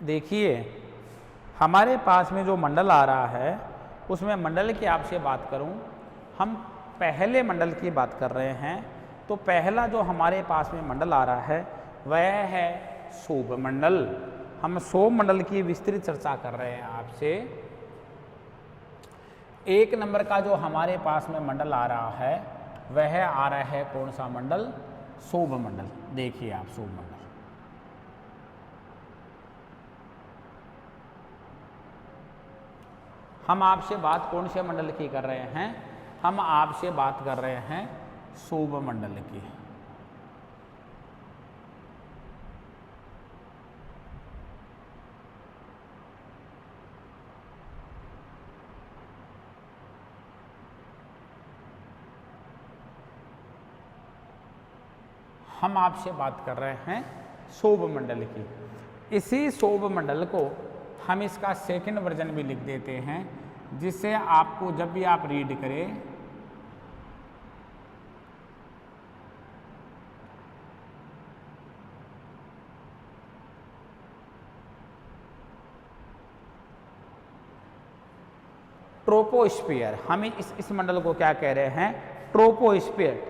देखिए हमारे पास में जो मंडल आ रहा है उसमें मंडल की आपसे बात करूं, हम पहले मंडल की बात कर रहे हैं। तो पहला जो हमारे पास में मंडल आ रहा है वह है शोभ मंडल। हम शोभ मंडल की विस्तृत चर्चा कर रहे हैं आपसे। एक नंबर का जो हमारे पास में मंडल आ रहा है वह आ रहा है कौन सा मंडल? शोभ मंडल। देखिए आप शोभ मंडल, हम आपसे बात कौन से मंडल की कर रहे हैं? हम आपसे बात कर रहे हैं शोभ मंडल की। हम आपसे बात कर रहे हैं शोभ मंडल की। इसी शोभ मंडल को हम इसका सेकंड वर्जन भी लिख देते हैं, जिससे आपको जब भी आप रीड करें ट्रोपोस्फियर, हम इस मंडल को क्या कह रहे हैं? ट्रोपोस्फियर।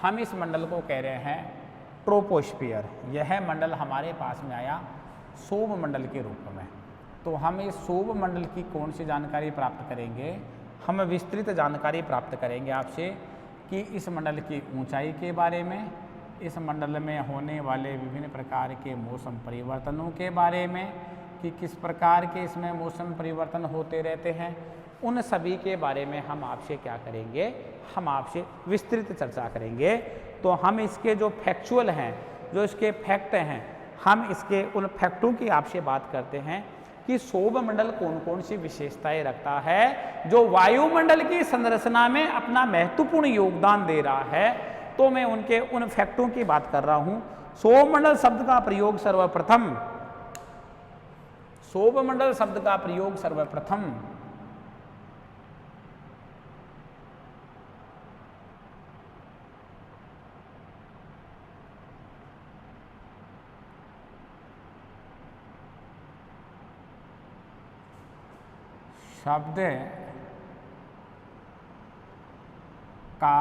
हम इस मंडल को कह रहे हैं ट्रोपोस्फियर। यह मंडल हमारे पास में आया शोभ मंडल के रूप में। तो हम इस शोभ मंडल की कौन सी जानकारी प्राप्त करेंगे? हम विस्तृत जानकारी प्राप्त करेंगे आपसे कि इस मंडल की ऊंचाई के बारे में, इस मंडल में होने वाले विभिन्न प्रकार के मौसम परिवर्तनों के बारे में, कि किस प्रकार के इसमें मौसम परिवर्तन होते रहते हैं, उन सभी के बारे में हम आपसे क्या करेंगे? हम आपसे विस्तृत चर्चा करेंगे। तो हम इसके जो फैक्चुअल हैं, जो इसके फैक्ट हैं, हम इसके उन फैक्टों की आपसे बात करते हैं कि शोभ मंडल कौन कौन सी विशेषताएं रखता है जो वायुमंडल की संरचना में अपना महत्वपूर्ण योगदान दे रहा है। तो मैं उनके उन फैक्टों की बात कर रहा हूं। शोभ मंडल शब्द का प्रयोग सर्वप्रथम, शोभ मंडल शब्द का प्रयोग सर्वप्रथम शब्द का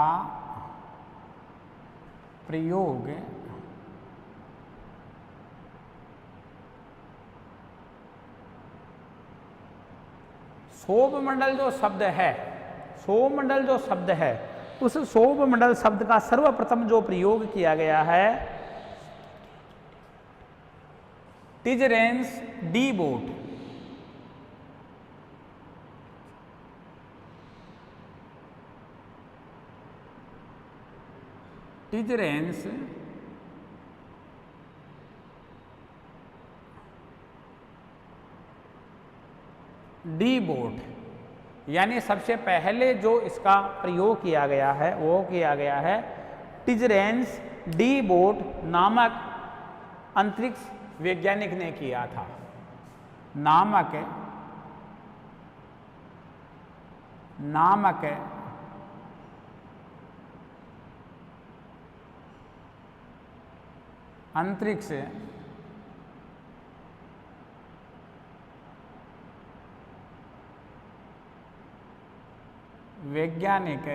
प्रयोग शोभ मंडल जो शब्द है, शोभ मंडल जो शब्द है, उस शोभ मंडल शब्द का सर्वप्रथम जो प्रयोग किया गया है टिजरेंस डी बोट। टिजरेंस डी बोट, यानी सबसे पहले जो इसका प्रयोग किया गया है वो किया गया है टिजरेंस डी बोट नामक अंतरिक्ष वैज्ञानिक ने किया था। नामक अंतरिक्ष वैज्ञानिक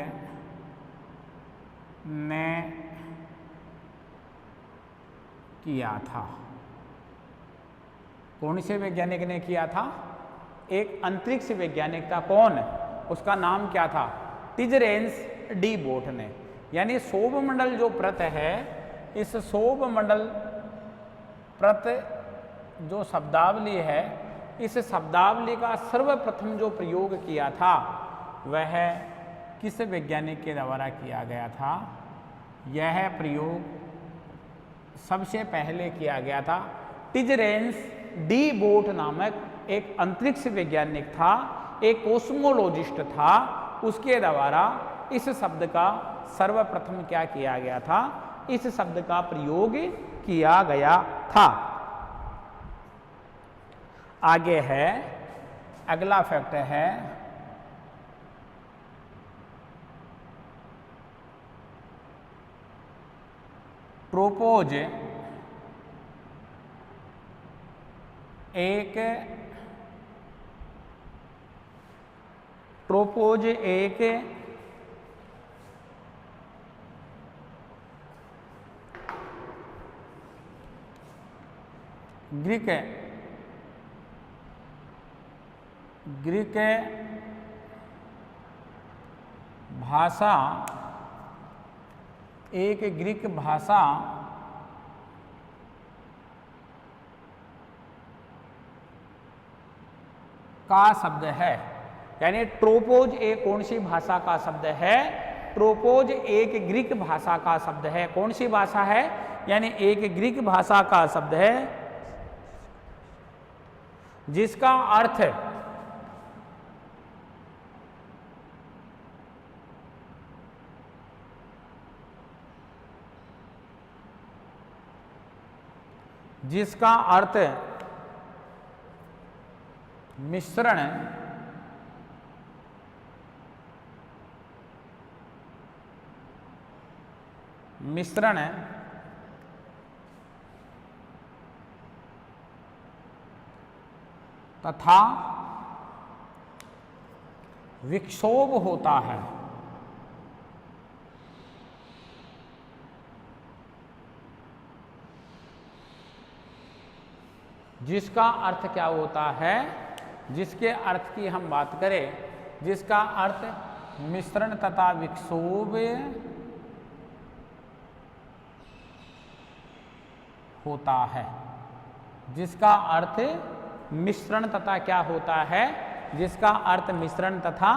ने किया था। कौन से वैज्ञानिक ने किया था? एक अंतरिक्ष वैज्ञानिक था। कौन? उसका नाम क्या था? टिजरेंस डी बोट ने। यानी शोभ मंडल जो प्रत है, इस शोभ मंडल प्रत जो शब्दावली है, इस शब्दावली का सर्वप्रथम जो प्रयोग किया था वह किस वैज्ञानिक के द्वारा किया गया था? यह प्रयोग सबसे पहले किया गया था टिजरेंस डी बोट नामक एक अंतरिक्ष वैज्ञानिक था, एक कोस्मोलॉजिस्ट था। उसके द्वारा इस शब्द का सर्वप्रथम क्या किया गया था? इस शब्द का प्रयोग किया गया था। आगे है, अगला फैक्ट है ट्रोपोज एक ग्रीक भाषा का शब्द है। यानी ट्रोपोज एक कौन सी भाषा का शब्द है? ट्रोपोज एक ग्रीक भाषा का शब्द है। कौन सी भाषा है? यानी एक ग्रीक भाषा का शब्द है जिसका अर्थ मिश्रण तथा विक्षोभ होता है। जिसका अर्थ क्या होता है? जिसके अर्थ की हम बात करें, जिसका अर्थ मिश्रण तथा विक्षोभ होता है। जिसका अर्थ मिश्रण तथा क्या होता है? जिसका अर्थ मिश्रण तथा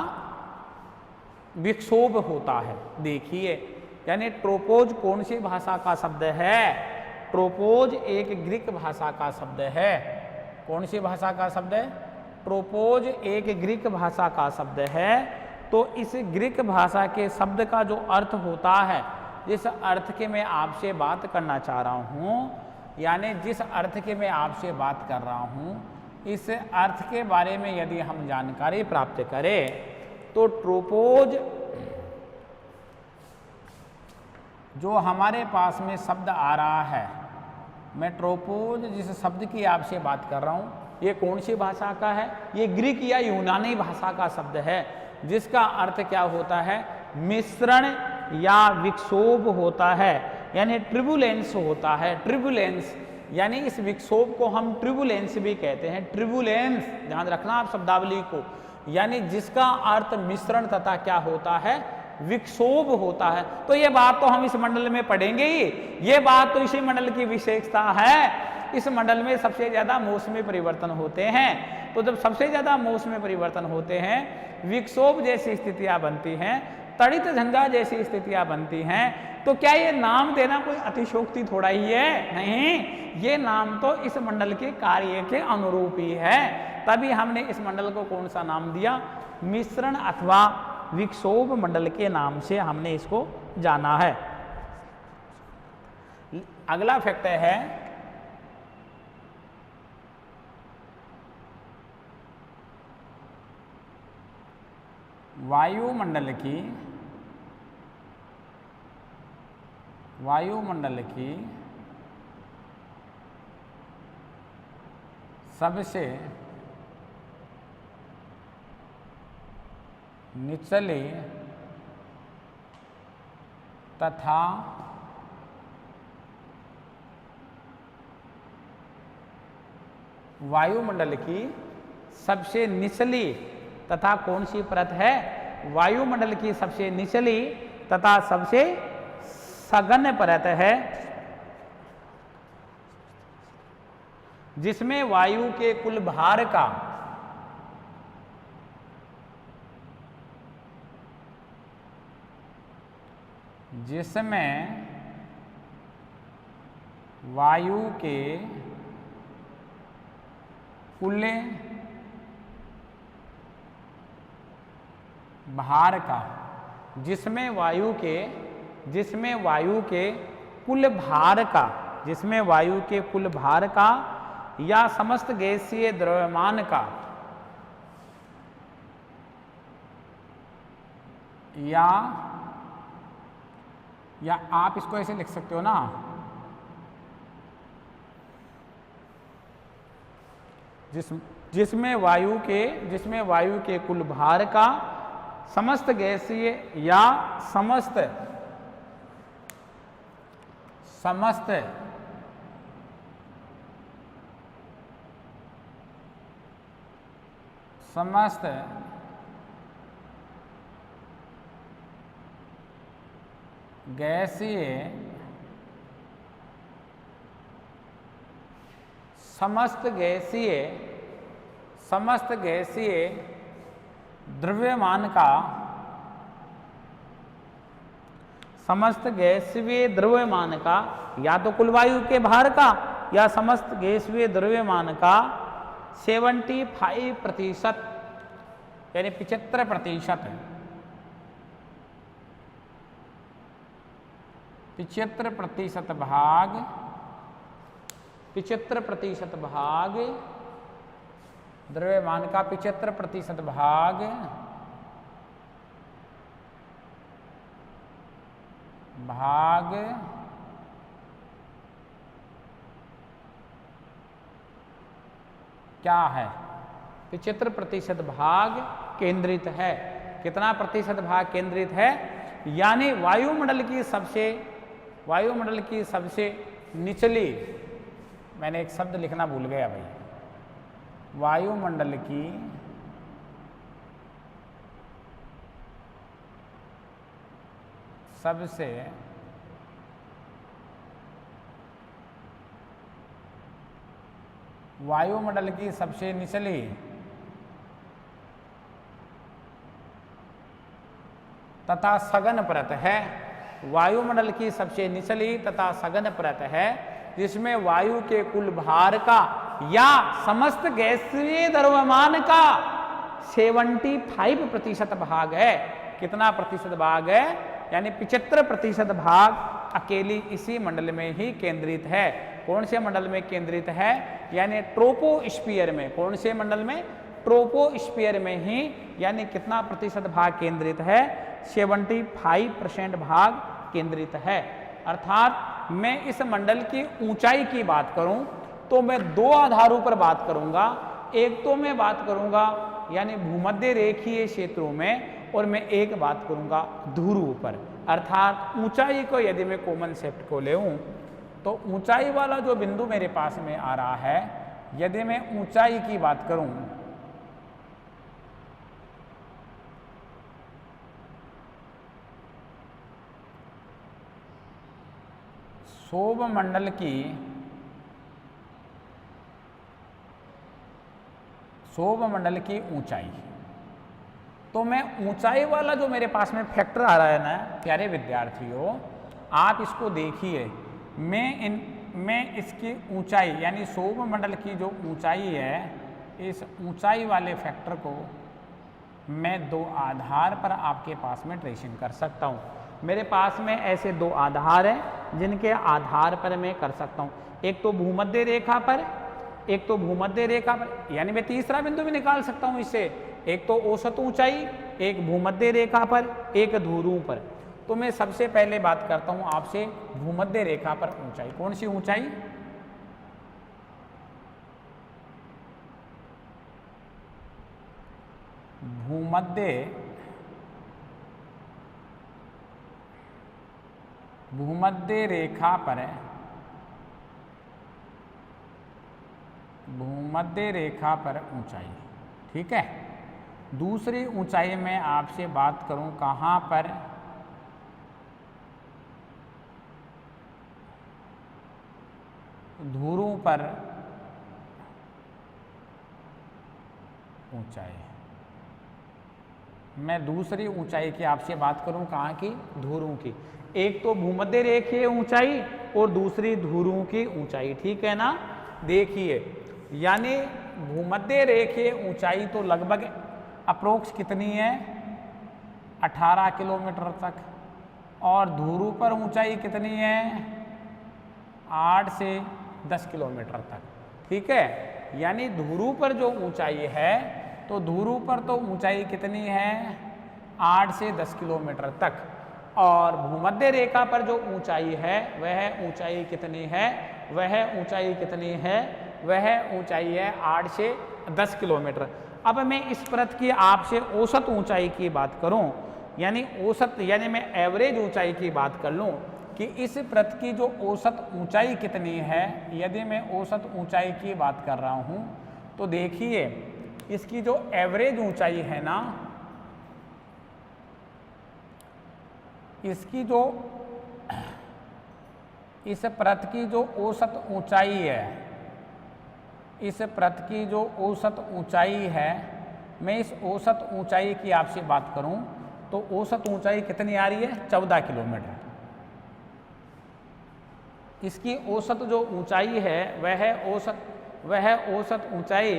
विक्षोभ होता है। देखिए, यानी ट्रोपोज कौन सी भाषा का शब्द है? ट्रोपोज एक ग्रीक भाषा का शब्द है। कौन सी भाषा का शब्द है? ट्रोपोज एक ग्रीक भाषा का शब्द है। तो इस ग्रीक भाषा के शब्द का जो अर्थ होता है, जिस अर्थ के मैं आपसे बात करना चाह रहा हूँ, यानी जिस अर्थ के मैं आपसे बात कर रहा हूँ, इस अर्थ के बारे में यदि हम जानकारी प्राप्त करें तो ट्रोपोज जो हमारे पास में शब्द आ रहा है, मैं ट्रोपोज जिस शब्द की आपसे बात कर रहा हूँ, ये कौन सी भाषा का है? ये ग्रीक या यूनानी भाषा का शब्द है, जिसका अर्थ क्या होता है? मिश्रण या विक्षोभ होता है, यानी ट्रिब्युलेंस होता है। ट्रिब्युलेंस यानी इस विक्षोभ को हम ट्रिब्युलेंस भी कहते हैं। ट्रिब्युलेंस, ध्यान रखना आप शब्दावली को, यानी जिसका अर्थ मिश्रण तथा क्या होता है? विक्षोभ होता है। तो ये बात तो हम इस मंडल में पढ़ेंगे ही, ये बात तो इसी मंडल की विशेषता है। इस मंडल में सबसे ज्यादा मौसमी परिवर्तन होते हैं। तो जब सबसे ज्यादा मौसमी परिवर्तन होते हैं, विक्षोभ जैसी स्थितियां बनती हैं, तड़ित झंझा जैसी स्थितियां बनती हैं, तो क्या ये नाम देना कोई अतिशोक्ति थोड़ा ही है? नहीं, ये नाम तो इस मंडल के कार्य के अनुरूप ही है। तभी हमने इस मंडल को कौन सा नाम दिया? मिश्रण अथवा विक्षोभ मंडल के नाम से हमने इसको जाना है। अगला फैक्ट है वायुमंडल की सबसे निचले तथा वायुमंडल की सबसे निचली तथा कौन सी परत है? वायुमंडल की सबसे निचली तथा सबसे सघन परत है, जिसमें वायु के कुल भार का जिसमें वायु के कुल भार का या समस्त गैसीय द्रव्यमान का या आप इसको ऐसे लिख सकते हो ना, जिसमें वायु के कुल भार का समस्त गैसीय या समस्त समस्त गैसीय द्रव्यमान का या तो कुल वायु के भार का या समस्त गैसीय द्रव्यमान का 75% यानी 75% 75% भाग द्रव्यमान का 75% भाग क्या है? 75% भाग केंद्रित है। कितना प्रतिशत भाग केंद्रित है? यानी वायुमंडल की सबसे निचली, मैंने एक शब्द लिखना भूल गया भाई, वायुमंडल की सबसे निचली तथा सघन परत है। वायुमंडल की सबसे निचली तथा सघन परत है जिसमें वायु के कुल भार का या समस्त गैसीय द्रव्यमान का 75% भाग है। कितना प्रतिशत भाग है? यानी 75% भाग अकेली इसी मंडल में ही केंद्रित है। कौन से मंडल में केंद्रित है? यानी ट्रोपोस्फीयर में। कौन से मंडल में? ट्रोपोस्फीयर में ही। यानी कितना प्रतिशत भाग केंद्रित है? 75% भाग केंद्रित है। अर्थात मैं इस मंडल की ऊंचाई की बात करूं तो मैं दो आधारों पर बात करूंगा। एक तो मैं बात करूंगा यानी भूमध्य रेखीय क्षेत्रों में, और मैं एक बात करूंगा ध्रुव पर। अर्थात ऊंचाई को यदि मैं कॉमन सेप्ट को लेऊं तो ऊंचाई वाला जो बिंदु मेरे पास में आ रहा है, यदि मैं ऊंचाई की बात करूं सौरमंडल की ऊंचाई, तो मैं ऊंचाई वाला जो मेरे पास में फैक्टर आ रहा है ना प्यारे विद्यार्थियों, आप इसको देखिए। मैं इसकी ऊंचाई यानी सौरमंडल की जो ऊंचाई है, इस ऊंचाई वाले फैक्टर को मैं दो आधार पर आपके पास में ट्रेसिंग कर सकता हूँ। मेरे पास में ऐसे दो आधार हैं जिनके आधार पर मैं कर सकता हूँ। एक तो भूमध्य रेखा पर, यानी मैं तीसरा बिंदु भी निकाल सकता हूँ इससे। एक तो औसत ऊंचाई, एक भूमध्य रेखा पर, एक ध्रुव पर। तो मैं सबसे पहले बात करता हूँ आपसे भूमध्य रेखा पर ऊंचाई। कौन सी ऊंचाई? भूमध्य रेखा पर ऊंचाई। ठीक है। दूसरी ऊंचाई में आपसे बात करूं कहां पर? ध्रुव पर ऊंचाई। मैं दूसरी ऊंचाई की आपसे बात करूं कहां की? ध्रुव की। एक तो भूमध्य रेखीय ऊंचाई और दूसरी ध्रुव की ऊंचाई। ठीक है ना? देखिए, यानी भूमध्य रेखीय ऊंचाई तो लगभग अप्रोक्स कितनी है? 18 किलोमीटर तक। और ध्रुव पर ऊंचाई कितनी है? 8 से 10 किलोमीटर तक। ठीक है। यानी ध्रुव पर जो ऊंचाई है, तो ध्रुव पर तो ऊंचाई कितनी है? 8 से 10 किलोमीटर तक। और भूमध्य रेखा पर जो ऊंचाई है, वह ऊंचाई कितनी है? वह ऊंचाई है 8 से 10 किलोमीटर। अब मैं इस पृथ्वी की आपसे औसत ऊंचाई की बात करूं, यानी औसत यानी मैं एवरेज ऊंचाई की बात कर लूं कि इस पृथ्वी की जो औसत ऊंचाई कितनी है। यदि मैं औसत ऊंचाई की बात कर रहा हूं तो देखिए इसकी जो एवरेज ऊंचाई है ना, इसकी जो इस पृथ्वी की जो औसत ऊंचाई है, इस पृथ्वी की जो औसत ऊंचाई है, मैं इस औसत ऊंचाई की आपसे बात करूं तो औसत ऊंचाई कितनी आ रही है 14 किलोमीटर। इसकी औसत जो ऊंचाई है वह औसत ऊंचाई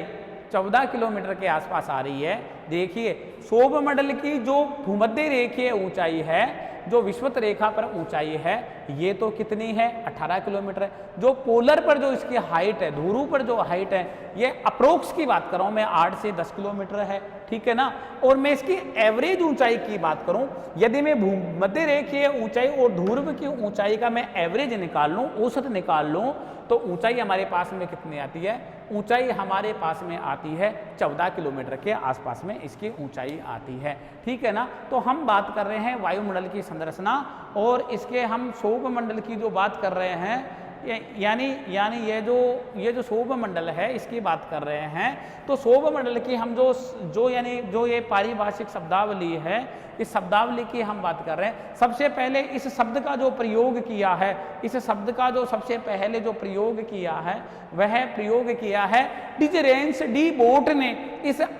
14 किलोमीटर के आसपास आ रही है। देखिए सौरमंडल की जो भूमध्य रेखीय ऊंचाई है, जो विषुवत रेखा पर ऊंचाई है, ये तो कितनी है 18 किलोमीटर है। जो पोलर पर जो इसकी हाइट है, ध्रुव पर जो हाइट है, ये अप्रोक्स की बात कर रहा हूं मैं 8 से 10 किलोमीटर है, ठीक है ना। और मैं इसकी एवरेज ऊंचाई की बात करूं, यदि मैं भूमध्य रेखीय ऊंचाई और ध्रुव की ऊंचाई का मैं एवरेज निकाल लूं, औसत निकाल लूं, तो ऊंचाई हमारे पास में कितनी आती है? ऊंचाई हमारे पास में आती है 14 किलोमीटर के आसपास में इसकी ऊंचाई आती है, ठीक है ना। तो हम बात कर रहे हैं वायुमंडल की संरचना और इसके हम सौरमंडल की जो बात कर रहे हैं, यानी ये जो सौरमंडल है इसकी बात कर रहे हैं। तो सौरमंडल की हम जो ये पारिभाषिक शब्दावली है, इस शब्दावली की हम बात कर रहे हैं। सबसे पहले इस शब्द का जो प्रयोग किया है, इस शब्द का जो सबसे पहले जो प्रयोग किया है वह प्रयोग किया है डिजरेंस डी बोट ने।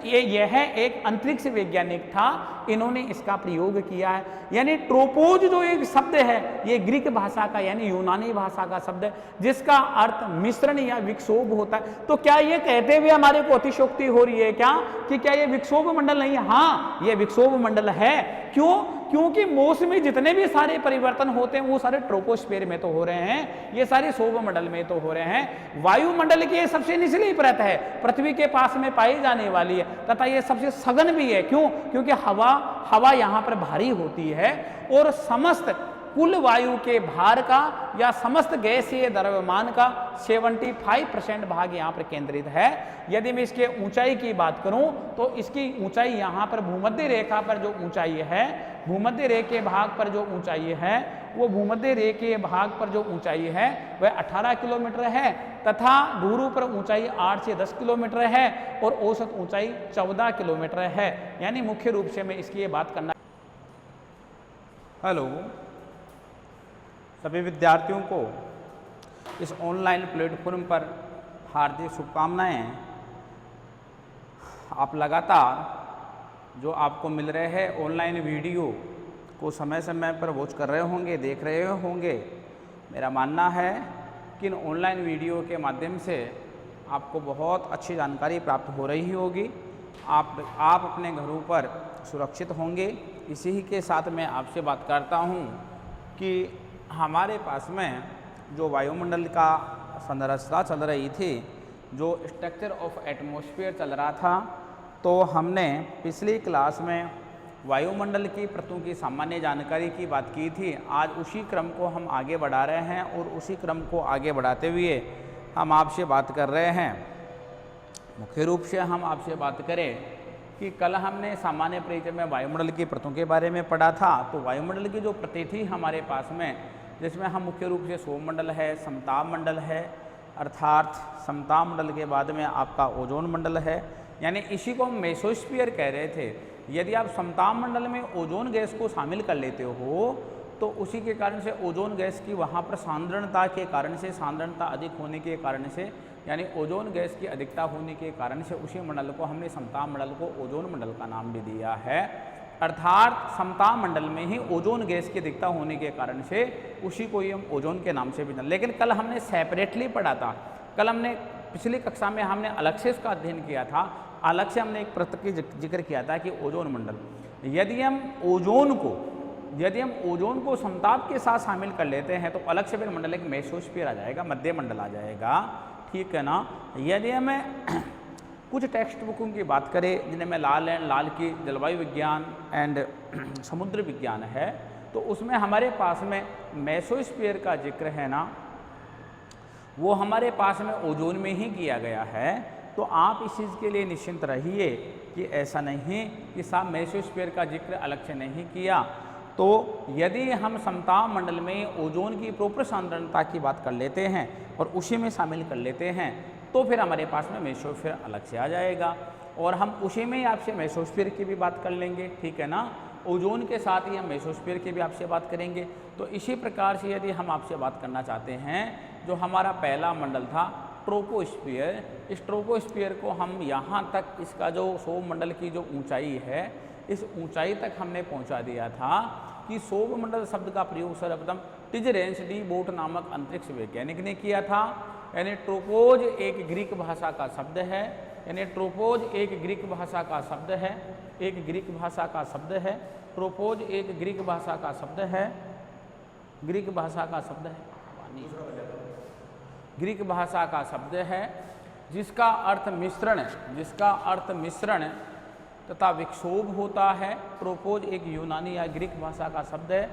यह एक अंतरिक्ष वैज्ञानिक था, इन्होंने इसका प्रयोग किया है। यानी ट्रोपोज जो एक शब्द है, ये ग्रीक भाषा का यानी यूनानी भाषा का शब्द है, जिसका अर्थ मिश्रण या विक्षोभ होता है। तो क्या ये कहते हुए हमारे को अतिशयोक्ति हो रही है क्या कि क्या ये विक्षोभ मंडल नहीं है? हाँ, ये विक्षोभ मंडल है। क्यों? क्योंकि मौसमी जितने भी सारे परिवर्तन होते हैं वो सारे ट्रोपोस्फीयर में तो हो रहे हैं, ये सारे सौरमंडल में तो हो रहे हैं। वायुमंडल की सबसे निचली परत है, पृथ्वी के पास में पाई जाने वाली है, तथा ये सबसे सघन भी है। क्यों? क्योंकि हवा यहाँ पर भारी होती है और समस्त कुल वायु के भार का या समस्त गैसीय द्रव्यमान का 75% भाग यहाँ पर केंद्रित है। यदि मैं इसके ऊंचाई की बात करूं तो इसकी ऊंचाई यहाँ पर भूमध्य रेखा पर जो ऊंचाई है, भूमध्य रेखीय भाग पर जो ऊंचाई है, वो भूमध्य रेखीय भाग पर जो ऊंचाई है वह 18 किलोमीटर है, तथा ध्रुव पर ऊंचाई 8 से 10 किलोमीटर है और औसत ऊंचाई 14 किलोमीटर है। यानी मुख्य रूप से मैं इसकी ये बात करना। हेलो सभी विद्यार्थियों को इस ऑनलाइन प्लेटफॉर्म पर हार्दिक शुभकामनाएं। आप लगातार जो आपको मिल रहे हैं ऑनलाइन वीडियो को समय समय पर वॉच कर रहे होंगे, देख रहे होंगे। मेरा मानना है कि इन ऑनलाइन वीडियो के माध्यम से आपको बहुत अच्छी जानकारी प्राप्त हो रही होगी। आप अपने घरों पर सुरक्षित होंगे। इसी ही के साथ मैं आपसे बात करता हूं कि हमारे पास में जो वायुमंडल का संरचना चल रही थी, जो स्ट्रक्चर ऑफ एटमॉस्फेयर चल रहा था, तो हमने पिछली क्लास में वायुमंडल की परतों की सामान्य जानकारी की बात की थी। आज उसी क्रम को हम आगे बढ़ा रहे हैं और उसी क्रम को आगे बढ़ाते हुए हम आपसे बात कर रहे हैं। मुख्य रूप से हम आपसे बात करें कि कल हमने सामान्य परिचय में वायुमंडल की परतों के बारे में पढ़ा था। तो वायुमंडल की जो परतें थी हमारे पास में, जिसमें हम मुख्य रूप से सौरमंडल है, समताप मंडल है, अर्थात समताप मंडल के बाद में आपका ओजोन मंडल है, यानी इसी को हम मेसोस्फीयर कह रहे थे। यदि आप समताप मंडल में ओजोन गैस को शामिल कर लेते हो तो उसी के कारण से ओजोन गैस की वहाँ पर सांद्रणता के कारण से, सांद्रणता अधिक होने के कारण से, यानी ओजोन गैस की अधिकता होने के कारण से उसी मंडल को हमने समताप मंडल को ओजोन मंडल का नाम भी दिया है। अर्थात समताप मंडल में ही ओजोन गैस की अधिकता होने के कारण से उसी को ही हम ओजोन के नाम से भी। लेकिन कल हमने सेपरेटली पढ़ा था। कल हमने पिछली कक्षा में हमने अलग से उसका अध्ययन किया था। अलग से हमने एक परत की जिक्र किया था कि ओजोन मंडल, यदि हम ओजोन को समताप के साथ शामिल कर लेते हैं तो अलग से फिर मंडल एक मेसोस्फीयर आ जाएगा, मध्य मंडल आ जाएगा, ठीक है ना। यदि हमें कुछ टेक्स्ट बुकों की बात करें जिन्हें में लाल की जलवायु विज्ञान एंड समुद्र विज्ञान है, तो उसमें हमारे पास में मेसोस्फीयर का जिक्र है ना, वो हमारे पास में ओजोन में ही किया गया है। तो आप इस चीज़ के लिए निश्चिंत रहिए कि ऐसा नहीं कि साहब मेसोस्फीयर का जिक्र अलग से नहीं किया। तो यदि हम समताप मंडल में ओजोन की प्रोपर सांद्रता की बात कर लेते हैं और उसी में शामिल कर लेते हैं तो फिर हमारे पास में मेसोस्फीयर अलग से आ जाएगा और हम उसी में ही आपसे मेसोस्फीयर की भी बात कर लेंगे, ठीक है ना। ओजोन के साथ ही हम मेसोस्फीयर की भी आपसे बात करेंगे। तो इसी प्रकार से यदि हम आपसे बात करना चाहते हैं, जो हमारा पहला मंडल था ट्रोपोस्फीयर, इस ट्रोपोस्फीयर को हम यहाँ तक इसका जो सौरमंडल की जो ऊंचाई है, इस ऊंचाई तक हमने पहुँचा दिया था कि सौरमंडल शब्द का प्रयोग सर्वप्रथम टिजरेंस डी बोट नामक अंतरिक्ष वैज्ञानिक ने किया था। यानी ट्रोपोज एक ग्रीक भाषा का शब्द है, यानी ट्रोपोज एक ग्रीक भाषा का शब्द है, एक ग्रीक भाषा का शब्द है। ट्रोपोज एक ग्रीक भाषा का शब्द है, ग्रीक भाषा का शब्द है, ग्रीक भाषा का शब्द है जिसका अर्थ मिश्रण, जिसका अर्थ मिश्रण तथा विक्षोभ होता है। ट्रोपोज एक यूनानी या ग्रीक भाषा का शब्द है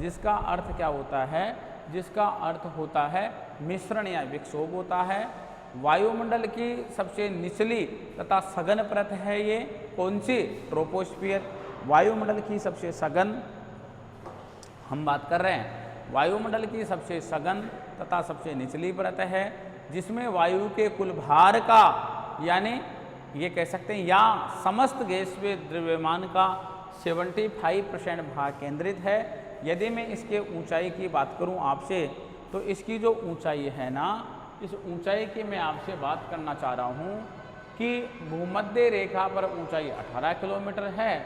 जिसका अर्थ क्या होता है, जिसका अर्थ होता है मिश्रण या विक्षोभ होता है। वायुमंडल की सबसे निचली तथा सघन परत है ये कौन सी, ट्रोपोस्फीयर। वायुमंडल की सबसे सघन हम बात कर रहे हैं, वायुमंडल की सबसे सघन तथा सबसे निचली परत है जिसमें वायु के कुल भार का, यानी ये कह सकते हैं या समस्त गैसीय द्रव्यमान का 75% भाग केंद्रित है। यदि मैं इसके ऊंचाई की बात करूं आपसे, तो इसकी जो ऊंचाई है ना, इस ऊंचाई की मैं आपसे बात करना चाह रहा हूं कि भूमध्य रेखा पर ऊंचाई 18 किलोमीटर है,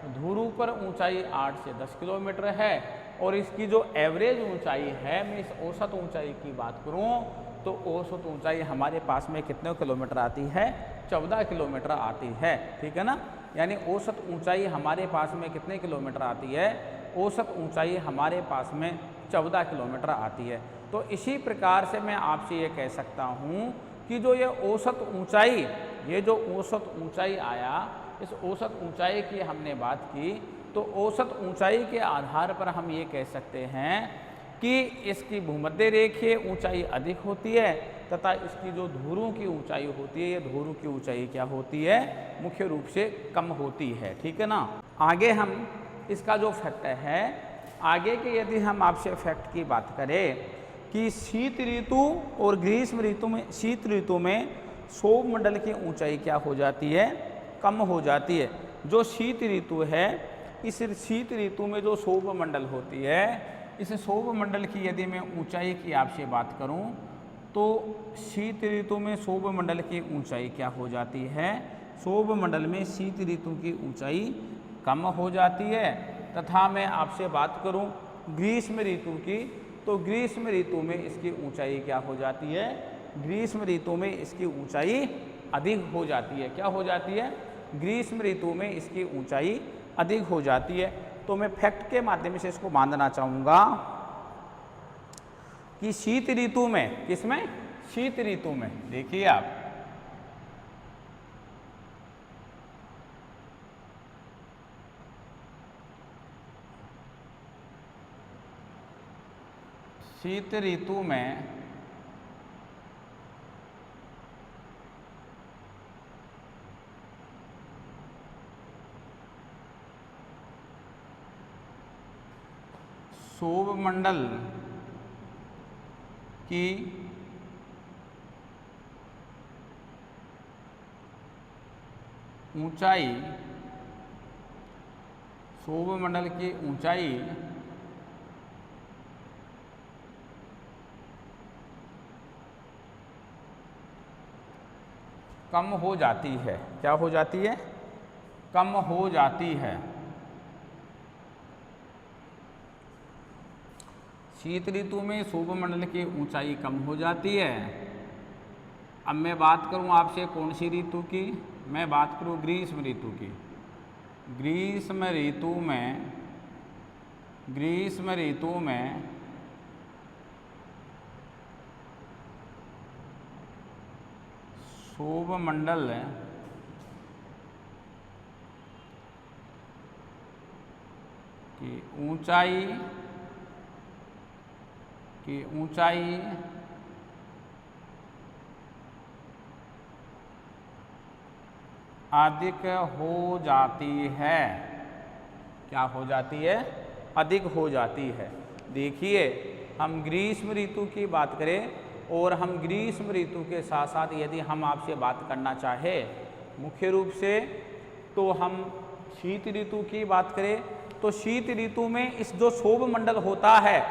ध्रुव पर ऊंचाई 8 से 10 किलोमीटर है और इसकी जो एवरेज ऊंचाई है, मैं इस औसत ऊंचाई की बात करूं तो औसत ऊंचाई हमारे पास में कितने किलोमीटर आती है, 14 किलोमीटर आती है, ठीक है ना। यानी औसत ऊंचाई हमारे पास में कितने किलोमीटर आती है, औसत ऊंचाई हमारे पास में 14 किलोमीटर आती है। तो इसी प्रकार से मैं आपसे ये कह सकता हूँ कि जो ये औसत ऊंचाई, ये जो औसत ऊंचाई आया, इस औसत ऊंचाई की हमने बात की, तो औसत ऊंचाई के आधार पर हम ये कह सकते हैं कि इसकी भूमध्य रेखीय ऊंचाई अधिक होती है तथा इसकी जो ध्रुवों की ऊंचाई होती है, ये ध्रुवों की ऊंचाई क्या होती है, मुख्य रूप से कम होती है, ठीक है ना। आगे हम इसका जो फैक्ट है, आगे के यदि हम आपसे फैक्ट की बात करें कि शीत ऋतु और ग्रीष्म ऋतु में, शीत ऋतु में सौरमंडल की ऊंचाई क्या हो जाती है, कम हो जाती है। जो शीत ऋतु है, इस शीत ऋतु में जो सौरमंडल होती है, इस सौरमंडल की यदि मैं ऊंचाई की आपसे बात करूं तो शीत ऋतु में सौरमंडल की ऊंचाई क्या हो जाती है, सौरमंडल में शीत ऋतु की ऊंचाई कम हो जाती है। तथा मैं आपसे बात करूं ग्रीष्म ऋतु की, तो ग्रीष्म ऋतु में इसकी ऊंचाई क्या हो जाती है, ग्रीष्म ऋतु में इसकी ऊंचाई अधिक हो जाती है। क्या हो जाती है, ग्रीष्म ऋतु में इसकी ऊंचाई अधिक हो जाती है। तो मैं फैक्ट के माध्यम से इसको बांधना चाहूँगा कि शीत ऋतु में, किसमें, शीत ऋतु में, देखिए आप शीत ऋतु में सौरमंडल की ऊंचाई, सौरमंडल की ऊंचाई कम हो जाती है। क्या हो जाती है, कम हो जाती है। शीत ऋतु में सौरमंडल की ऊंचाई कम हो जाती है। अब मैं बात करूं आपसे कौन सी ऋतु की, मैं बात करूं ग्रीष्म ऋतु की। ग्रीष्म ऋतु में, ग्रीष्म ऋतु में सौरमंडल की ऊंचाई अधिक हो जाती है। क्या हो जाती है? अधिक हो जाती है। देखिए, हम ग्रीष्म ऋतु की बात करें और हम ग्रीष्म ऋतु के साथ साथ यदि हम आपसे बात करना चाहें मुख्य रूप से, तो हम शीत ऋतु की बात करें तो शीत ऋतु में इस जो क्षोभ मंडल होता है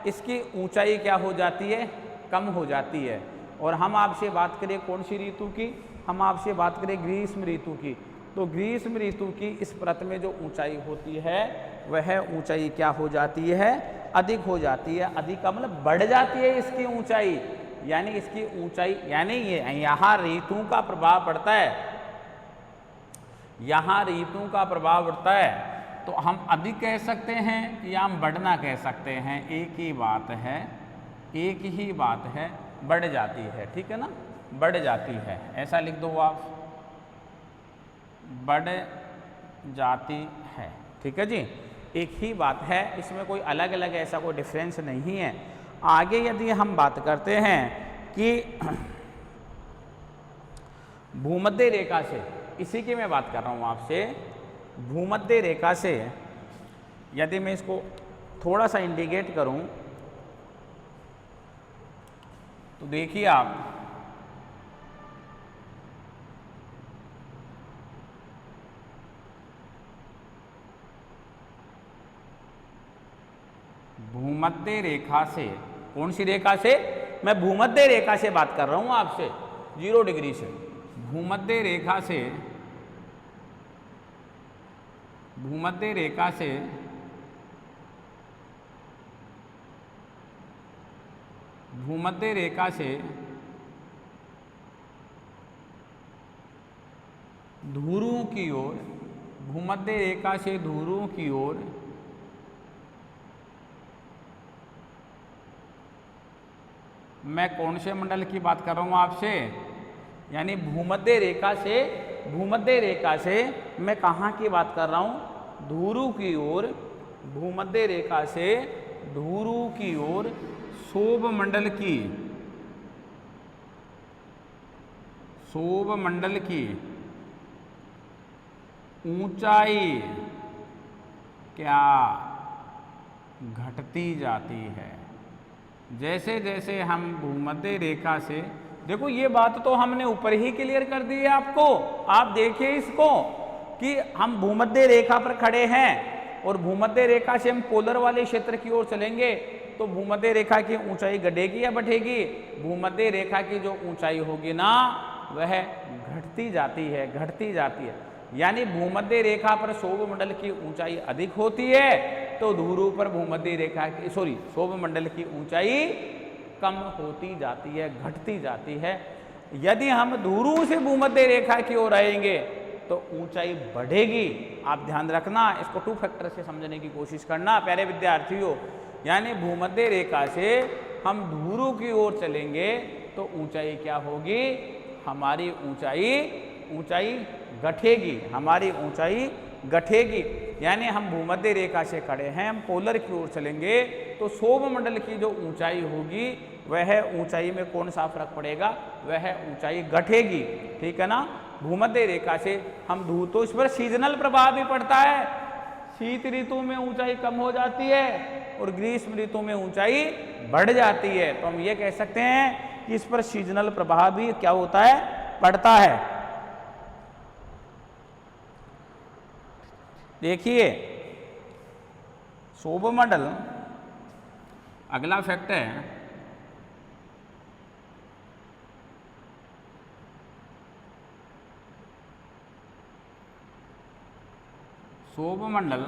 इसकी ऊंचाई क्या हो जाती है? कम हो जाती है। और हम आपसे बात करें कौन सी ऋतु की? हम आपसे बात करें ग्रीष्म ऋतु की, तो ग्रीष्म ऋतु की इस परत में जो ऊंचाई होती है वह ऊंचाई क्या हो जाती है? अधिक हो जाती है। अधिक का मतलब बढ़ जाती है इसकी ऊंचाई, यानी इसकी ऊंचाई, यानी ये यहाँ ऋतु का प्रभाव पड़ता है, यहाँ ऋतु का प्रभाव पड़ता है। तो हम अधिक कह सकते हैं या हम बढ़ना कह सकते हैं, एक ही बात है, एक ही बात है, बढ़ जाती है। ठीक है ना, बढ़ जाती है, ऐसा लिख दो आप, बढ़ जाती है। ठीक है जी, एक ही बात है, इसमें कोई अलग अलग ऐसा कोई डिफरेंस नहीं है। आगे यदि हम बात करते हैं कि भूमध्य रेखा से, इसी की मैं बात कर रहा हूँ आपसे, भूमध्य रेखा से यदि मैं इसको थोड़ा सा इंडिकेट करूँ तो देखिए आप, भूमध्य रेखा से, कौन सी रेखा से? मैं भूमध्य रेखा से बात कर रहा हूं आपसे, 0 डिग्री से। भूमध्य रेखा से, भूमध्य रेखा से भूमध्य रेखा से ध्रुवों की ओर, भूमध्य रेखा से ध्रुवों की ओर मैं कौन से मंडल की बात कर रहा हूं आपसे? यानी भूमध्य रेखा से, भूमध्य रेखा से मैं कहाँ की बात कर रहा हूं? ध्रुव की ओर। भूमध्य रेखा से ध्रुव की ओर क्षोभ मंडल की, क्षोभ मंडल की ऊंचाई क्या घटती जाती है। जैसे जैसे हम भूमध्य रेखा से, देखो ये बात तो हमने ऊपर ही क्लियर कर दी है आपको, आप देखिए इसको कि हम भूमध्य रेखा पर खड़े हैं और भूमध्य रेखा से हम पोलर वाले क्षेत्र की ओर चलेंगे तो भूमध्य रेखा की ऊंचाई घटेगी या बढ़ेगी? भूमध्य रेखा की जो ऊंचाई होगी ना वह घटती जाती है, घटती जाती है। यानी भूमध्य रेखा पर क्षोभ मंडल की ऊंचाई अधिक होती है तो ध्रुव पर भूमध्य रेखा की, सॉरी, क्षोभ मंडल की ऊंचाई कम होती जाती है, घटती जाती है। यदि हम ध्रुव से भूमध्य रेखा की ओर आएंगे तो ऊंचाई बढ़ेगी। आप ध्यान रखना, इसको 2 फैक्टर से समझने की कोशिश करना प्यारे विद्यार्थियों। यानी भूमध्य रेखा से हम ध्रुव की ओर चलेंगे तो ऊंचाई क्या होगी? हमारी ऊंचाई घटेगी, हमारी ऊंचाई घटेगी। यानी हम भूमध्य रेखा से खड़े हैं, हम पोलर की ओर चलेंगे तो क्षोभ मंडल की जो ऊंचाई होगी वह ऊंचाई में कौन सा फर्क पड़ेगा? वह ऊंचाई घटेगी। ठीक है ना, भूमध्य रेखा से हम ध्रुव, तो इस पर सीजनल प्रभाव भी पड़ता है। शीत ऋतु में ऊंचाई कम हो जाती है और ग्रीष्म ऋतु में ऊंचाई बढ़ जाती है। तो हम ये कह सकते हैं कि इस पर सीजनल प्रभाव भी क्या होता है? पड़ता है। देखिए क्षोभ मंडल, अगला फैक्ट है क्षोभ मंडल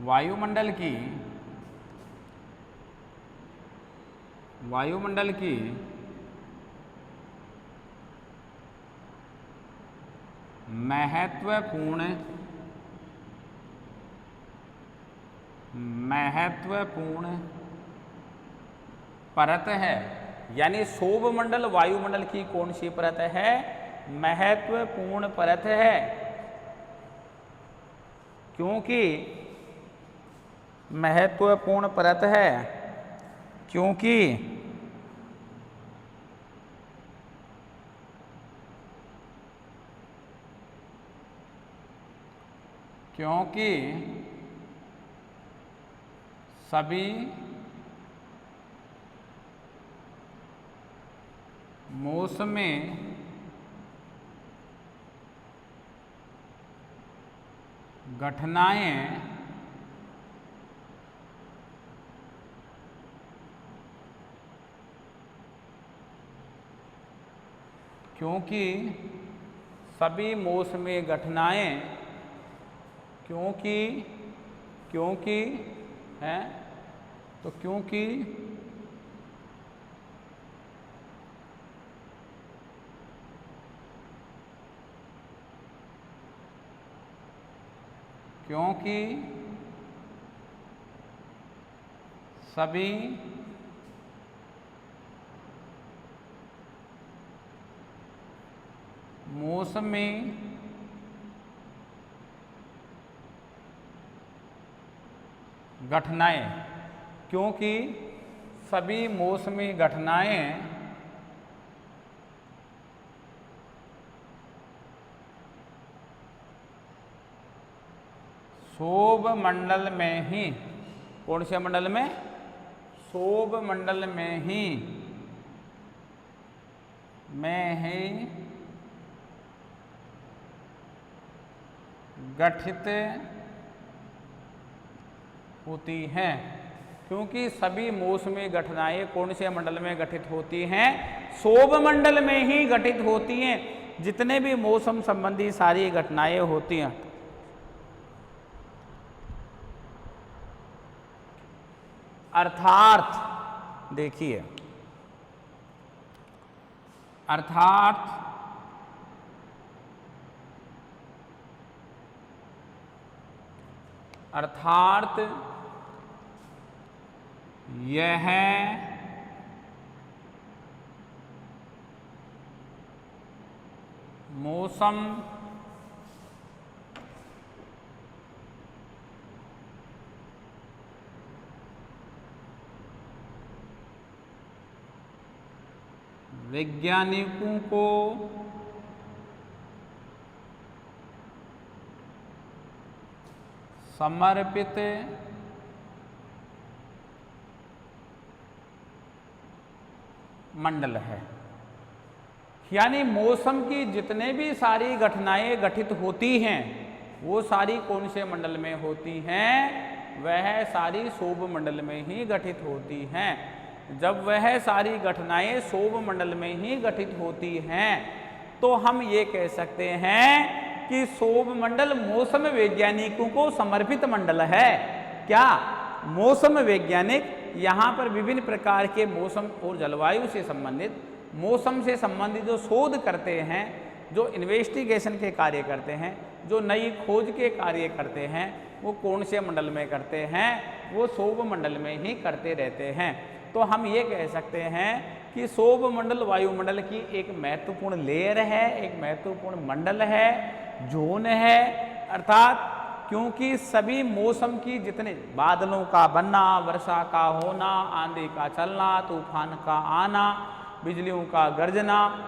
वायुमंडल की महत्वपूर्ण परत है। यानी क्षोभ मंडल वायुमंडल की कौन सी परत है? महत्वपूर्ण परत है। क्योंकि महत्वपूर्ण परत है, क्योंकि क्योंकि सभी मौसमी घटनाएं क्योंकि सभी मौसमी घटनाएं क्योंकि हैं तो क्योंकि सभी मौसमी घटनाएं क्योंकि सभी मौसमी घटनाएं क्षोभ मंडल में ही, कौन से मंडल में? क्षोभ मंडल में ही गठित होती हैं। क्योंकि सभी मौसमी घटनाएं कौन से मंडल में घटित होती हैं? क्षोभ मंडल में ही घटित होती हैं। जितने भी मौसम संबंधी सारी घटनाएं होती हैं, अर्थात देखिए, अर्थात यह मौसम वैज्ञानिकों को समर्पित मंडल है। यानी मौसम की जितने भी सारी घटनाएं घटित होती हैं वो सारी कौन से मंडल में होती हैं? वह सारी क्षोभ मंडल में ही घटित होती हैं। जब वह सारी घटनाएं क्षोभ मंडल में ही घटित होती हैं तो हम ये कह सकते हैं कि क्षोभ मंडल मौसम वैज्ञानिकों को समर्पित मंडल है। क्या? मौसम वैज्ञानिक यहाँ पर विभिन्न प्रकार के मौसम और जलवायु से संबंधित, मौसम से संबंधित जो शोध करते हैं, जो इन्वेस्टिगेशन के कार्य करते हैं, जो नई खोज के कार्य करते हैं, वो कौन से मंडल में करते हैं? वो क्षोभ मंडल में ही करते रहते हैं। तो हम ये कह सकते हैं कि क्षोभ मंडल वायुमंडल की एक महत्वपूर्ण लेयर है, एक महत्वपूर्ण मंडल है, जोन है। अर्थात क्योंकि सभी मौसम की जितने बादलों का बनना, वर्षा का होना, आंधी का चलना, तूफान का आना, बिजलियों का गर्जना,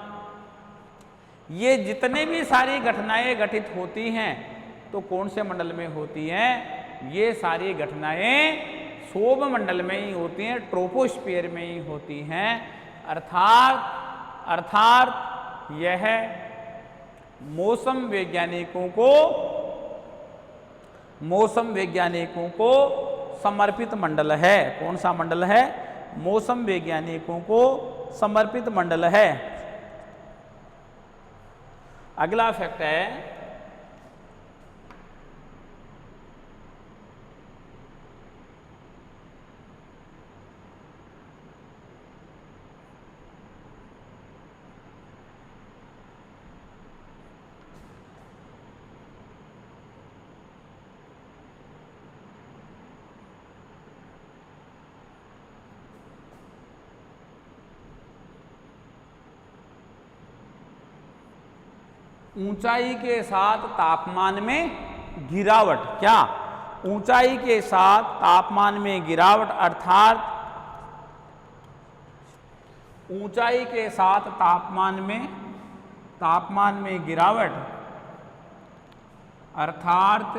ये जितने भी सारी घटनाएं घटित होती हैं तो कौन से मंडल में होती हैं? ये सारी घटनाएं क्षोभ मंडल में ही होती हैं, ट्रोपोस्फीयर में ही होती हैं। अर्थात यह मौसम वैज्ञानिकों को समर्पित मंडल है। कौन सा मंडल है? मौसम वैज्ञानिकों को समर्पित मंडल है। अगला फैक्ट है ऊंचाई के साथ तापमान में गिरावट। क्या? ऊंचाई के साथ तापमान में गिरावट, अर्थात ऊंचाई के साथ तापमान में गिरावट, अर्थात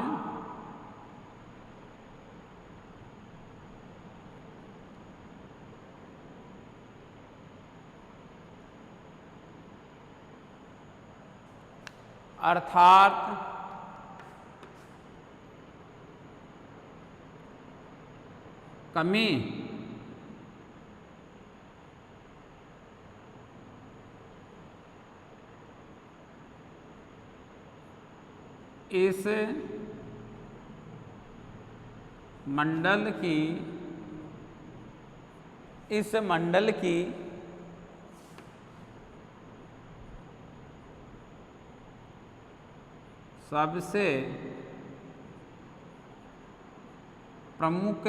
अर्थात कमी इस मंडल की सबसे प्रमुख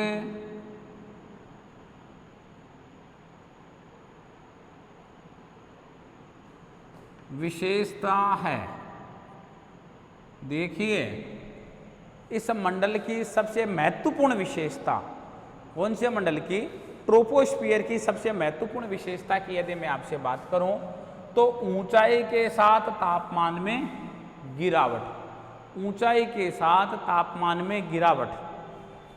विशेषता है। देखिए, इस मंडल की सबसे महत्वपूर्ण विशेषता कौन से मंडल की? ट्रोपोस्फियर की सबसे महत्वपूर्ण विशेषता की यदि मैं आपसे बात करूं तो ऊंचाई के साथ तापमान में गिरावट। ऊंचाई के साथ तापमान में गिरावट,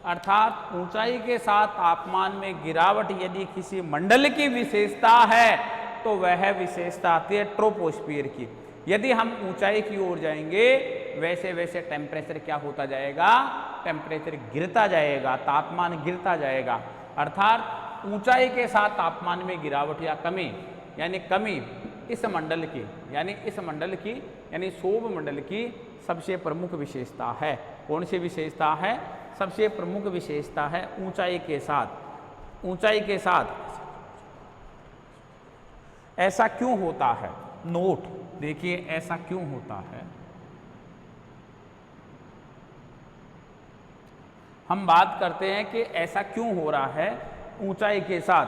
अर्थात ऊंचाई के साथ तापमान में गिरावट यदि किसी मंडल की विशेषता है तो वह विशेषता आती है ट्रोपोस्फियर की। यदि हम ऊंचाई की ओर जाएंगे वैसे वैसे टेम्परेचर क्या होता जाएगा? टेम्परेचर गिरता जाएगा, तापमान गिरता जाएगा। अर्थात ऊंचाई के साथ तापमान में गिरावट या कमी, यानी कमी इस मंडल की यानी सौर मंडल की सबसे प्रमुख विशेषता है। कौन सी विशेषता है? सबसे प्रमुख विशेषता है ऊंचाई के साथ। ऐसा क्यों होता है? नोट, देखिए ऐसा क्यों होता है। हम बात करते हैं कि ऐसा क्यों हो रहा है। ऊंचाई के साथ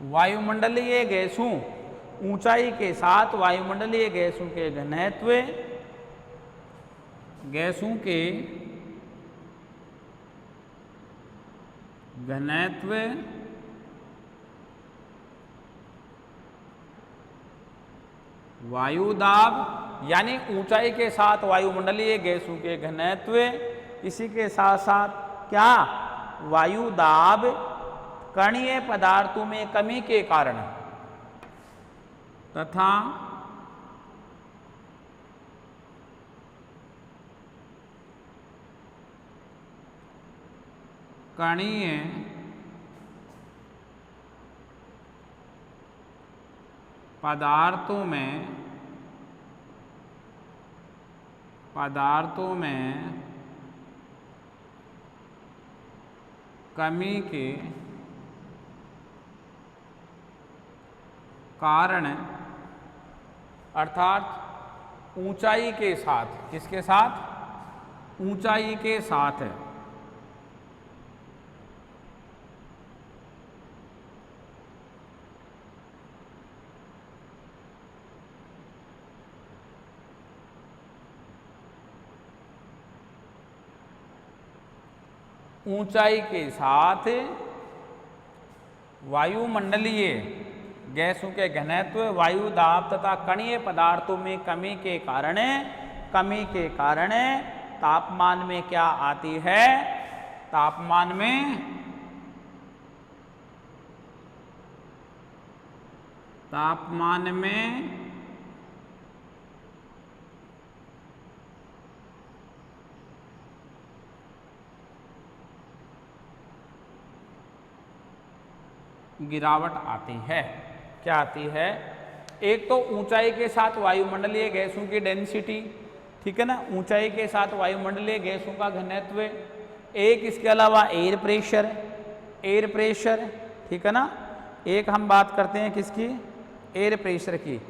वायुमंडलीय गैसों, ऊंचाई के साथ वायुमंडलीय गैसों के घनत्व, वायु दाब, यानी ऊंचाई के साथ वायुमंडलीय गैसों के घनत्व, इसी के साथ साथ क्या? वायु दाब, कणीय पदार्थों में कमी के कारण तथा कणीय पदार्थों में कमी के कारण, अर्थात ऊंचाई के साथ, किसके साथ? ऊंचाई के साथ वायुमंडलीय गैसों के घनत्व, वायु दाब तथा कणीय पदार्थों में कमी के कारण तापमान में क्या आती है? तापमान में गिरावट आती है। क्या आती है? एक तो ऊंचाई के साथ वायुमंडलीय गैसों की डेंसिटी, ठीक है ना, ऊंचाई के साथ वायुमंडलीय गैसों का घनत्व, एक इसके अलावा एयर प्रेशर, ठीक है ना। एक हम बात करते हैं किसकी? एयर प्रेशर की,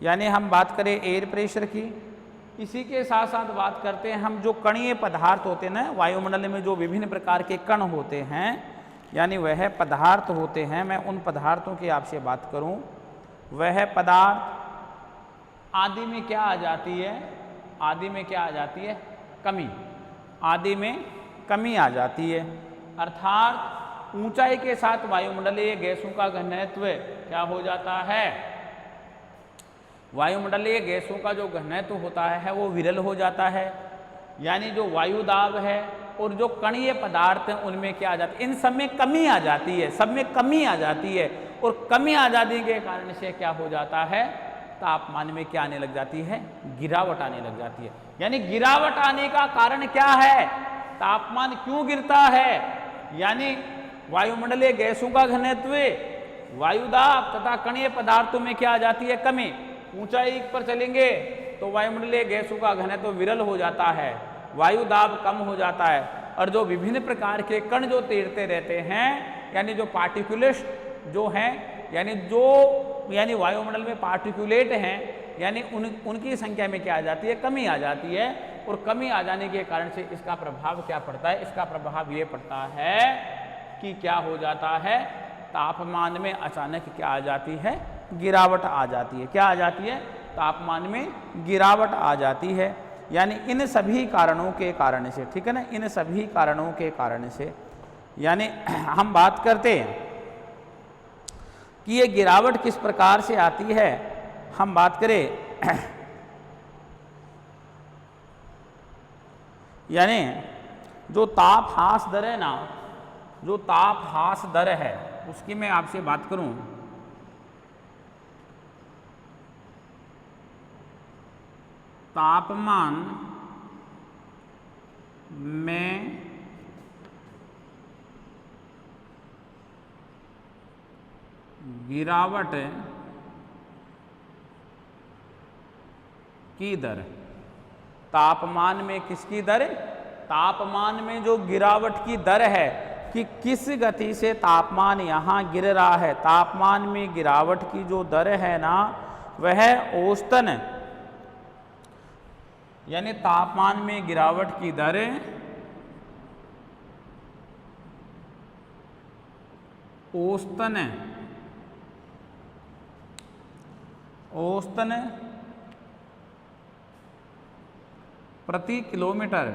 यानी हम बात करें एयर प्रेशर की। इसी के साथ साथ बात करते हैं हम जो कणीय पदार्थ होते हैं ना वायुमंडल में, जो विभिन्न प्रकार के कण होते हैं, यानी वह पदार्थ होते हैं, मैं उन पदार्थों की आपसे बात करूं, वह पदार्थ आदि में क्या आ जाती है, आदि में क्या आ जाती है, कमी, आदि में कमी आ जाती है। अर्थात ऊंचाई के साथ वायुमंडलीय गैसों का घनत्व क्या हो जाता है, वायुमंडलीय गैसों का जो घनत्व होता है वो विरल हो जाता है। यानी जो वायु दाब है और जो कणीय पदार्थ हैं उनमें क्या आ जाती है, इन सब में कमी आ जाती है, सब में कमी आ जाती है। और कमी आ जाने के कारण से क्या हो जाता है, तापमान में क्या आने लग जाती है, गिरावट आने लग जाती है। यानी गिरावट आने का कारण क्या है, तापमान क्यों गिरता है, यानी वायुमंडलीय गैसों का घनत्व, वायुदाब तथा कणीय पदार्थों में क्या आ जाती है, कमी। ऊंचाई पर चलेंगे तो वायुमंडलीय गैसों का घनत्व विरल हो जाता है, वायुदाब कम हो जाता है, और जो विभिन्न प्रकार के कण जो तैरते रहते हैं, यानी जो पार्टिकुलेट्स जो हैं, यानी वायुमंडल में पार्टिकुलेट हैं, यानी उनकी संख्या में क्या आ जाती है, कमी आ जाती है। और कमी आ जाने के कारण से इसका प्रभाव क्या पड़ता है, इसका प्रभाव ये पड़ता है कि क्या हो जाता है, तापमान में अचानक क्या आ जाती है, गिरावट आ जाती है। क्या आ जाती है, तापमान में गिरावट आ जाती है। यानी इन सभी कारणों के कारण से, ठीक है ना, इन सभी कारणों के कारण से, यानी हम बात करते हैं कि ये गिरावट किस प्रकार से आती है। हम बात करें यानी जो ताप ह्रास दर है ना, जो ताप ह्रास दर है उसकी मैं आपसे बात करूं, तापमान में गिरावट की दर, तापमान में किसकी दर, तापमान में जो गिरावट की दर है कि किस गति से तापमान यहाँ गिर रहा है, तापमान में गिरावट की जो दर है ना वह औसतन, यानी तापमान में गिरावट की दर औसतन प्रति किलोमीटर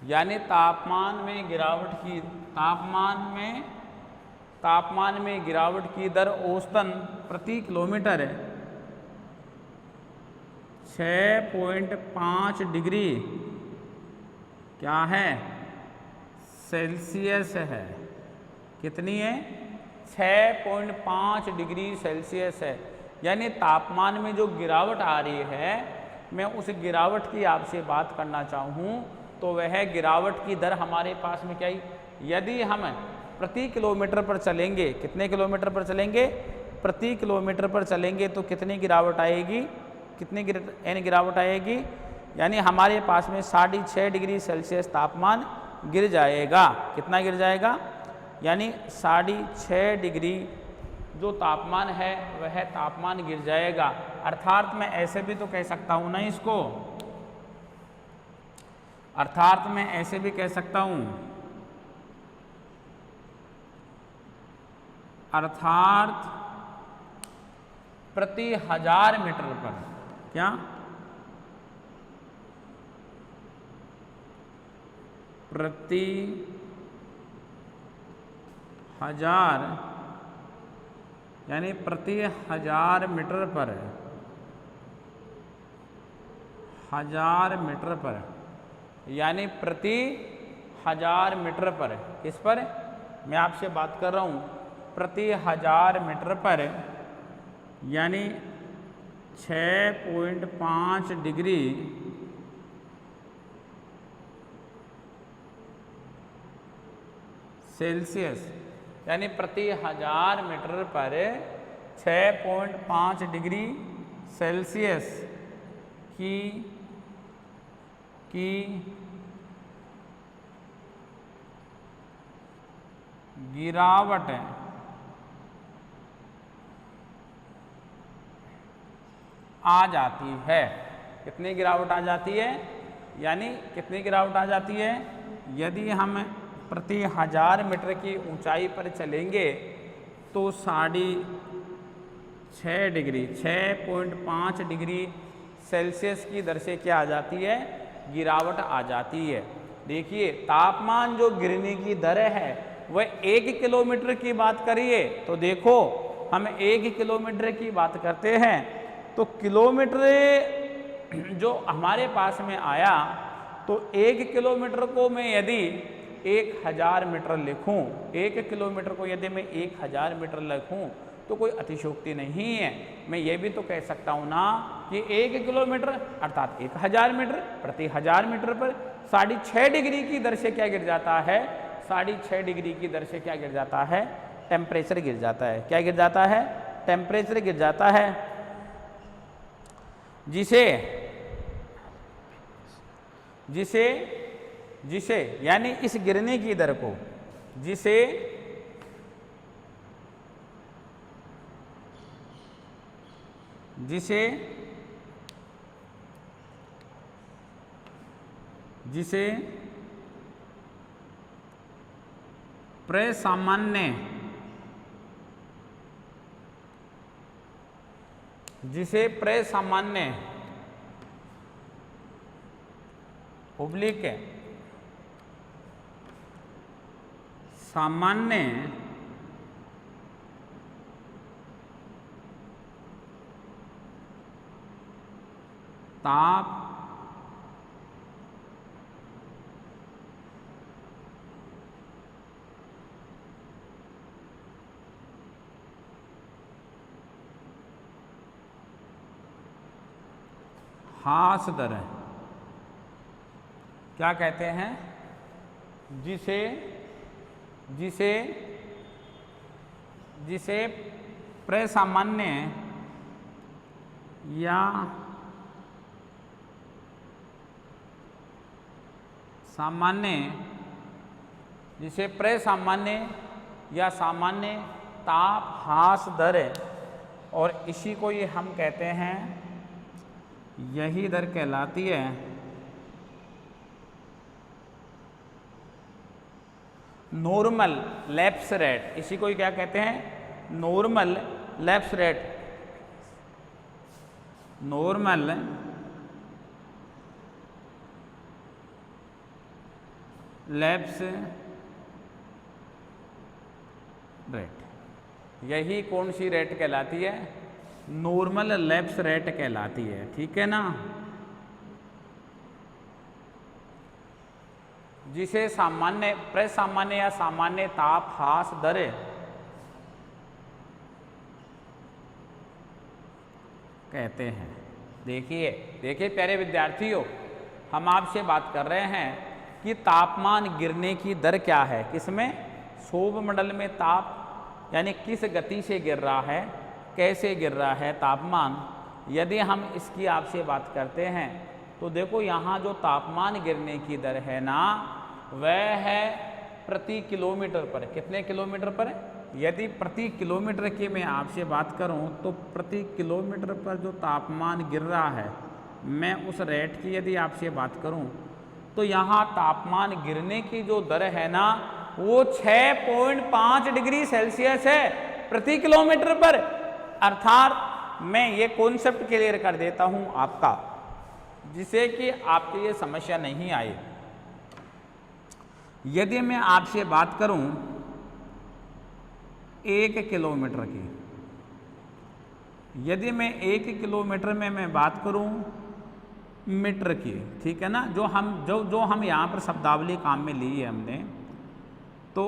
यानी तापमान में गिरावट की दर औसतन प्रति किलोमीटर 6.5 डिग्री क्या है, सेल्सियस है। कितनी है, 6.5 डिग्री सेल्सियस है। यानी तापमान में जो गिरावट आ रही है, मैं उस गिरावट की आपसे बात करना चाहूँ तो वह गिरावट की दर हमारे पास में क्या है, यदि हम प्रति किलोमीटर पर चलेंगे, कितने किलोमीटर पर चलेंगे, प्रति किलोमीटर पर चलेंगे तो कितनी गिरावट आएगी, कितनी गिरावट आएगी, यानी हमारे पास में 6.5 डिग्री सेल्सियस तापमान गिर जाएगा। कितना गिर जाएगा, यानी 6.5 डिग्री जो तापमान है वह तापमान गिर जाएगा। अर्थात मैं ऐसे भी तो कह सकता हूँ ना इसको, अर्थात मैं ऐसे भी कह सकता हूँ, अर्थात प्रति 1000 मीटर पर, क्या, प्रति 1000 यानी प्रति 1000 मीटर पर, 1000 मीटर पर, यानी प्रति 1000 मीटर पर, किस पर मैं आपसे बात कर रहा हूँ, प्रति 1000 मीटर पर, यानी 6.5 डिग्री सेल्सियस, यानी प्रति 1000 मीटर पर 6.5 डिग्री सेल्सियस की आ जाती है। कितनी गिरावट आ जाती है, यानी कितनी गिरावट आ जाती है, यदि हम प्रति 1000 मीटर की ऊंचाई पर चलेंगे तो 6.5 डिग्री 6.5 डिग्री सेल्सियस की दर से क्या आ जाती है, गिरावट आ जाती है। देखिए तापमान जो गिरने की दर है वह 1 किलोमीटर की बात करिए तो देखो हम 1 किलोमीटर की बात करते हैं तो किलोमीटर जो हमारे पास में आया तो 1 किलोमीटर को मैं यदि 1000 मीटर लिखूं, 1 किलोमीटर को यदि मैं 1000 मीटर लिखूं तो कोई अतिशयोक्ति नहीं है। मैं ये भी तो कह सकता हूँ ना कि 1 किलोमीटर अर्थात 1000 मीटर प्रति 1000 मीटर पर 6.5 डिग्री की दर से क्या गिर जाता है, 6.5 डिग्री की दर से क्या गिर जाता है, टेम्परेचर गिर जाता है। क्या गिर जाता है, टेम्परेचर गिर जाता है, जिसे यानी इस गिरने की दर को जिसे प्रसामान्य ओब्लिक सामान्य ताप ह्रास दर क्या कहते हैं, जिसे प्रसामान्य या सामान्य ताप ह्रास दर, और इसी को ये हम कहते हैं, यही दर कहलाती है नॉर्मल लैप्स रेट। इसी को क्या कहते हैं, normal lapse rate. Normal lapse rate, यही कौन सी रेट कहलाती है, नॉर्मल लैप्स रेट कहलाती है। ठीक है ना, जिसे सामान्य प्रसामान्य या सामान्य ताप ह्रास दर कहते हैं। देखिए प्यारे विद्यार्थियों, हम आपसे बात कर रहे हैं कि तापमान गिरने की दर क्या है, किसमें, सौरमंडल में ताप यानी किस गति से गिर रहा है, कैसे गिर रहा है तापमान। यदि हम इसकी आपसे बात करते हैं तो देखो यहाँ जो तापमान गिरने की दर है ना, वह है प्रति किलोमीटर पर। कितने किलोमीटर पर, यदि प्रति किलोमीटर की मैं आपसे बात करूं तो प्रति किलोमीटर पर जो तापमान गिर रहा है, मैं उस रेट की यदि आपसे बात करूं तो यहाँ तापमान गिरने की जो दर है ना वो 6.5 डिग्री सेल्सियस है प्रति किलोमीटर पर। अर्थात मैं ये कॉन्सेप्ट क्लियर कर देता हूँ आपका, जिससे कि आपकी ये समस्या नहीं आए। यदि मैं आपसे बात करूं 1 किलोमीटर की, यदि मैं 1 किलोमीटर में मैं बात करूं मीटर की, ठीक है ना, जो हम यहाँ पर शब्दावली काम में ली है हमने, तो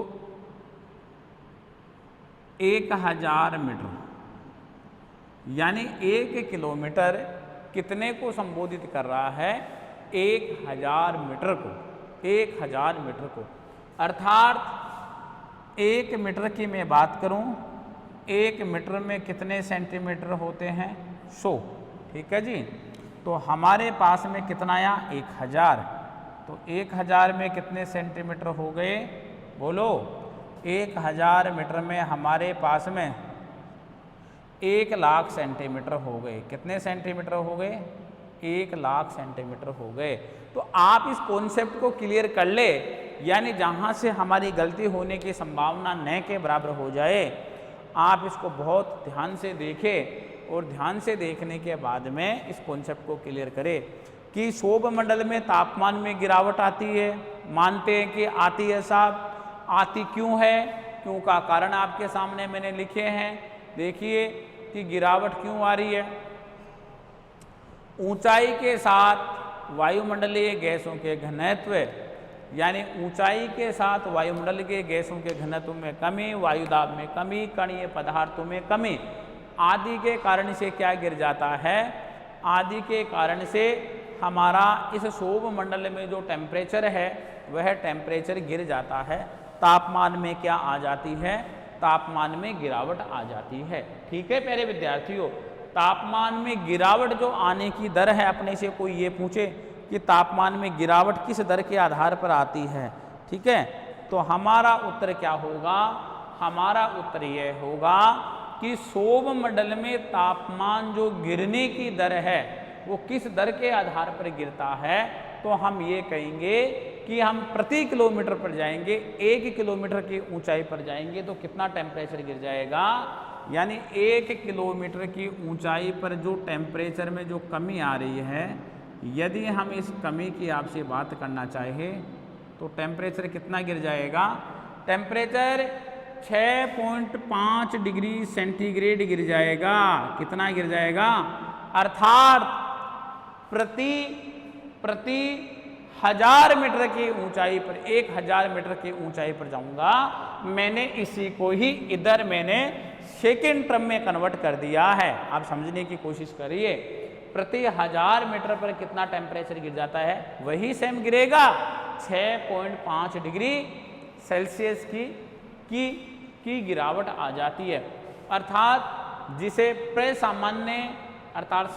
1000 मीटर यानी 1 किलोमीटर कितने को संबोधित कर रहा है, 1000 मीटर को, 1000 मीटर को। अर्थात 1 मीटर की मैं बात करूं, 1 मीटर में कितने सेंटीमीटर होते हैं, 100। ठीक है जी, तो हमारे पास में कितना आया, 1000। तो 1000 में कितने सेंटीमीटर हो गए, बोलो। 1000 मीटर में हमारे पास में 1,00,000 सेंटीमीटर हो गए। कितने सेंटीमीटर हो गए? 1,00,000 सेंटीमीटर हो गए। तो आप इस कॉन्सेप्ट को क्लियर कर ले, यानी जहाँ से हमारी गलती होने की संभावना न के बराबर हो जाए, आप इसको बहुत ध्यान से देखें और ध्यान से देखने के बाद में इस कॉन्सेप्ट को क्लियर करें कि सौर मंडल में तापमान में गिरावट आती है। मानते हैं कि आती है साहब, आती क्यों है? क्यों का कारण आपके सामने मैंने लिखे हैं। देखिए कि गिरावट क्यों आ रही है। ऊंचाई के साथ वायुमंडलीय गैसों के घनत्व, यानी ऊंचाई के साथ वायुमंडल के गैसों के घनत्व में कमी, वायुदाब में कमी, कणीय पदार्थों में कमी आदि के कारण से क्या गिर जाता है? आदि के कारण से हमारा इस सौर मंडल में जो टेम्परेचर है वह टेम्परेचर गिर जाता है। तापमान में क्या आ जाती है? तापमान में गिरावट आ जाती है। ठीक है प्यारे विद्यार्थियों, तापमान में गिरावट जो आने की दर है, अपने से कोई ये पूछे कि तापमान में गिरावट किस दर के आधार पर आती है, ठीक है, तो हमारा उत्तर क्या होगा? हमारा उत्तर यह होगा कि सौर मंडल में तापमान जो गिरने की दर है वो किस दर के आधार पर गिरता है? तो हम ये कहेंगे कि हम प्रति किलोमीटर पर जाएंगे, 1 किलोमीटर की ऊंचाई पर जाएंगे तो कितना टेम्परेचर गिर जाएगा? यानी 1 किलोमीटर की ऊंचाई पर जो टेम्परेचर में जो कमी आ रही है, यदि हम इस कमी की आपसे बात करना चाहें तो टेम्परेचर कितना गिर जाएगा? टेम्परेचर 6.5 डिग्री सेंटीग्रेड गिर जाएगा। कितना गिर जाएगा? अर्थात प्रति 1000 मीटर की ऊंचाई पर, 1000 मीटर की ऊंचाई पर जाऊंगा। मैंने इसी को ही इधर मैंने सेकेंड टर्म में कन्वर्ट कर दिया है। आप समझने की कोशिश करिए, प्रति 1000 मीटर पर कितना टेम्परेचर गिर जाता है, वही सेम गिरेगा। 6.5 डिग्री सेल्सियस की गिरावट आ जाती है। अर्थात जिसे प्रसामान्य अर्थात